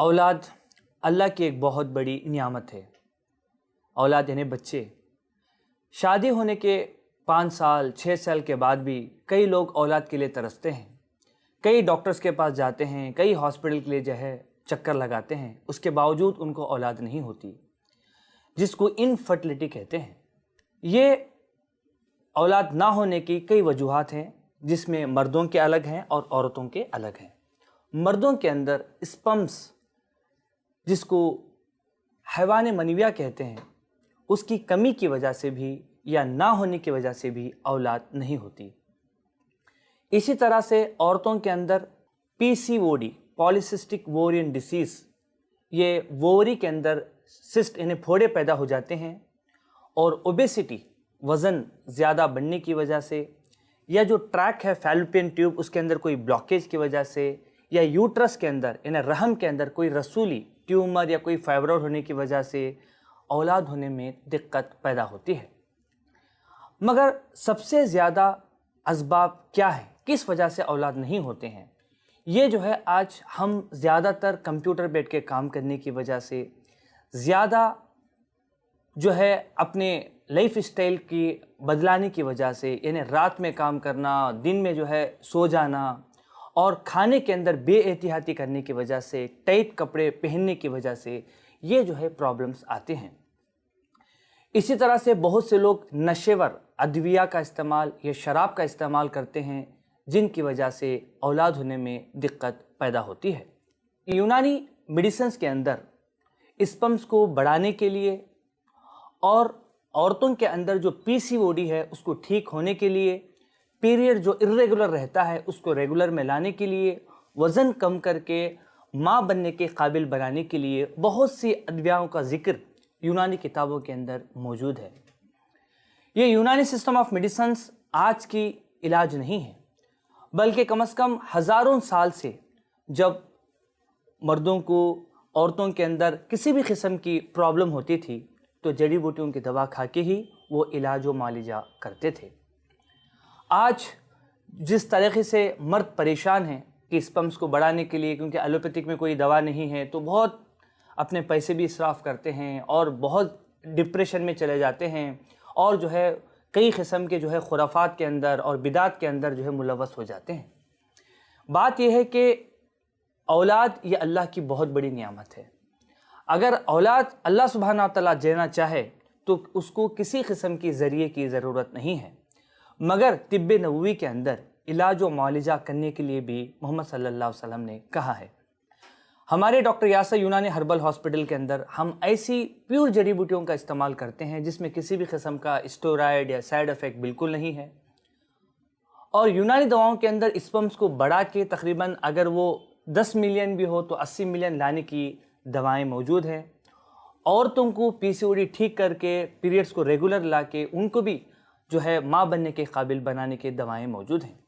औलाद अल्लाह की एक बहुत बड़ी नियामत है। औलाद यानी बच्चे। शादी होने के 5 साल 6 साल के बाद भी कई लोग औलाद के लिए तरसते हैं। कई डॉक्टर्स के पास जाते हैं, कई हॉस्पिटल के लिए जो है चक्कर लगाते हैं, उसके बावजूद उनको औलाद नहीं होती, जिसको इनफर्टिलिटी कहते हैं। ये औलाद ना होने की कई वजूहात हैं, जिसमें मर्दों के अलग हैं और औरतों के अलग हैं। मर्दों के अंदर स्पर्म्स, जिसको हैवान मनविया कहते हैं, उसकी कमी की वजह से भी या ना होने की वजह से भी औलाद नहीं होती। इसी तरह से औरतों के अंदर PCOD, पॉलीसिस्टिक ओवेरियन डिसीज़, ये वोवरी के अंदर सिस्ट यानी फोड़े पैदा हो जाते हैं, और ओबेसिटी, वज़न ज़्यादा बढ़ने की वजह से, या जो ट्रैक है फैलोपियन ट्यूब उसके अंदर कोई ब्लॉकेज की वजह से, या यूट्रस के अंदर यानी रहम के अंदर कोई रसूली ट्यूमर या कोई फाइब्रॉइड होने की वजह से औलाद होने में दिक्कत पैदा होती है। मगर सबसे ज़्यादा असबाब क्या है, किस वजह से औलाद नहीं होते हैं? ये जो है आज हम ज़्यादातर कंप्यूटर बैठ के काम करने की वजह से, ज़्यादा जो है अपने लाइफ स्टाइल की बदलाने की वजह से, यानी रात में काम करना, दिन में जो है सो जाना, और खाने के अंदर बेएहतियाती करने की वजह से, टाइट कपड़े पहनने की वजह से ये जो है प्रॉब्लम्स आते हैं। इसी तरह से बहुत से लोग नशेवर अद्विया का इस्तेमाल या शराब का इस्तेमाल करते हैं, जिनकी वजह से औलाद होने में दिक्कत पैदा होती है। यूनानी मेडिसिन्स के अंदर स्पर्म्स को बढ़ाने के लिए और औरतों के अंदर जो PCOD है उसको ठीक होने के लिए, पीरियड जो इर्रेगुलर रहता है उसको रेगुलर में लाने के लिए, वज़न कम करके माँ बनने के काबिल बनाने के लिए बहुत सी अद्वियाओं का जिक्र यूनानी किताबों के अंदर मौजूद है। ये यूनानी सिस्टम ऑफ मेडिसिन्स आज की इलाज नहीं है, बल्कि कम से कम हज़ारों साल से जब मर्दों को, औरतों के अंदर किसी भी किस्म की प्रॉब्लम होती थी तो जड़ी बूटियों की दवा खा के ही वो इलाज व मालिजा करते थे। आज जिस तरीके से मर्द परेशान हैं कि स्पर्म्स को बढ़ाने के लिए, क्योंकि एलोपैथिक में कोई दवा नहीं है, तो बहुत अपने पैसे भी इसराफ़ करते हैं और बहुत डिप्रेशन में चले जाते हैं, और जो है कई किस्म के जो है खुराफात के अंदर और बिदात के अंदर जो है मुलव्वस हो जाते हैं। बात यह है कि औलाद ये अल्लाह की बहुत बड़ी नियामत है। अगर औलाद अल्लाह सुब्हानहू व तआला देना चाहे तो उसको किसी किस्म की ज़रिए की ज़रूरत नहीं है, मगर तिब्बे नबवी के अंदर इलाज व मुआलिजा करने के लिए भी मोहम्मद सल्लल्लाहु अलैहि वसल्लम ने कहा है। हमारे डॉक्टर यासर यूनानी हर्बल हॉस्पिटल के अंदर हम ऐसी प्योर जड़ी बूटियों का इस्तेमाल करते हैं जिसमें किसी भी किस्म का स्टेरॉयड या साइड इफ़ेक्ट बिल्कुल नहीं है। और यूनानी दवाओं के अंदर स्पर्म्स को बढ़ा के तकरीबन अगर वो 10 मिलियन भी हो तो 80 मिलियन लाने की दवाएं मौजूद हैं। औरतों को PCOD ठीक करके पीरियड्स को रेगुलर ला के उनको भी जो है माँ बनने के काबिल बनाने के दवाएं मौजूद हैं।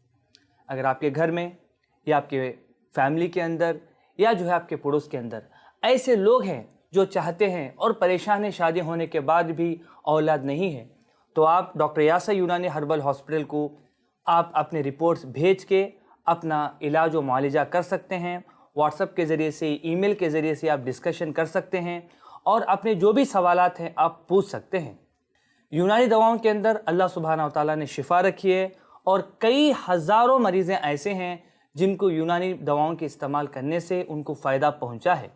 अगर आपके घर में या आपके फैमिली के अंदर या जो है आपके पड़ोस के अंदर ऐसे लोग हैं जो चाहते हैं और परेशान हैं, शादी होने के बाद भी औलाद नहीं है, तो आप डॉक्टर यासर यूनानी हर्बल हॉस्पिटल को आप अपने रिपोर्ट्स भेज के अपना इलाज व मुआलिजा कर सकते हैं। व्हाट्सएप के ज़रिए से, ईमेल के ज़रिए से आप डिस्कशन कर सकते हैं और अपने जो भी सवालात हैं आप पूछ सकते हैं। यूनानी दवाओं के अंदर अल्लाह सुब्हानहू व तआला ने शिफा रखी है, और कई हज़ारों मरीज़ें ऐसे हैं जिनको यूनानी दवाओं के इस्तेमाल करने से उनको फ़ायदा पहुंचा है।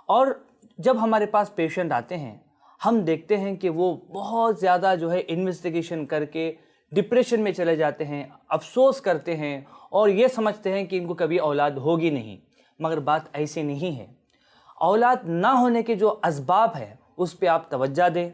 और जब हमारे पास पेशेंट आते हैं, हम देखते हैं कि वो बहुत ज़्यादा जो है इन्वेस्टिगेशन करके डिप्रेशन में चले जाते हैं, अफसोस करते हैं और ये समझते हैं कि इनको कभी औलाद होगी नहीं, मगर बात ऐसी नहीं है। औलाद ना होने के जो असबाब है उस पर आप तवज्जो दें।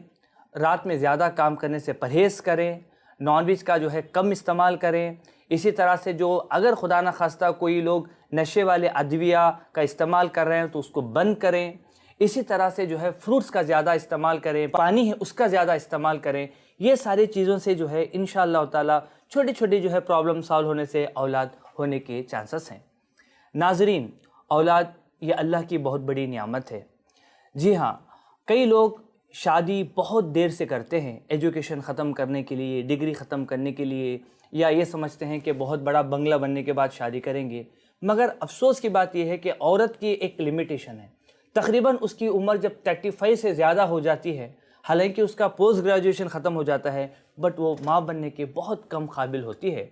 रात में ज़्यादा काम करने से परहेज़ करें, नॉनवेज का जो है कम इस्तेमाल करें। इसी तरह से जो अगर खुदा न खास्ता कोई लोग नशे वाले अद्विया का इस्तेमाल कर रहे हैं तो उसको बंद करें। इसी तरह से जो है फ्रूट्स का ज़्यादा इस्तेमाल करें, पानी है उसका ज़्यादा इस्तेमाल करें। ये सारी चीज़ों से जो है इंशाअल्लाह ताला छोटी छोटी जो है प्रॉब्लम सॉल्व होने से औलाद होने के चांसेस हैं। नाज़रीन, औलाद ये अल्लाह की बहुत बड़ी नियामत है। जी हाँ, कई लोग शादी बहुत देर से करते हैं, एजुकेशन ख़त्म करने के लिए, डिग्री ख़त्म करने के लिए, या ये समझते हैं कि बहुत बड़ा बंगला बनने के बाद शादी करेंगे, مگر افسوس کی بات یہ ہے کہ عورت کی ایک لمیٹیشن ہے، تقریباً اس کی عمر جب 35 سے زیادہ ہو جاتی ہے، حالانکہ اس کا پوسٹ گریجویشن ختم ہو جاتا ہے، بٹ وہ ماں بننے کے بہت کم قابل ہوتی ہے۔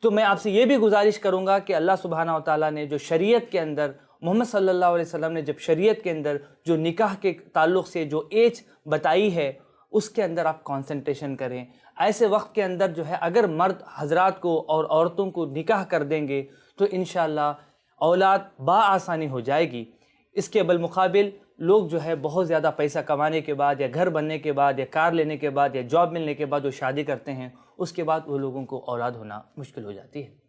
تو میں آپ سے یہ بھی گزارش کروں گا کہ اللہ سبحانہ و تعالیٰ نے جو شریعت کے اندر، محمد صلی اللہ علیہ وسلم نے جب شریعت کے اندر جو نکاح کے تعلق سے جو ایج بتائی ہے، اس کے اندر آپ کانسنٹریشن کریں۔ ایسے وقت کے اندر جو ہے اگر مرد حضرات کو اور عورتوں کو نکاح کر دیں گے تو انشاءاللہ اولاد بآسانی ہو جائے گی۔ اس کے بالمقابل لوگ جو ہے بہت زیادہ پیسہ کمانے کے بعد یا گھر بننے کے بعد یا کار لینے کے بعد یا جاب ملنے کے بعد جو شادی کرتے ہیں، اس کے بعد وہ لوگوں کو اولاد ہونا مشکل ہو جاتی ہے۔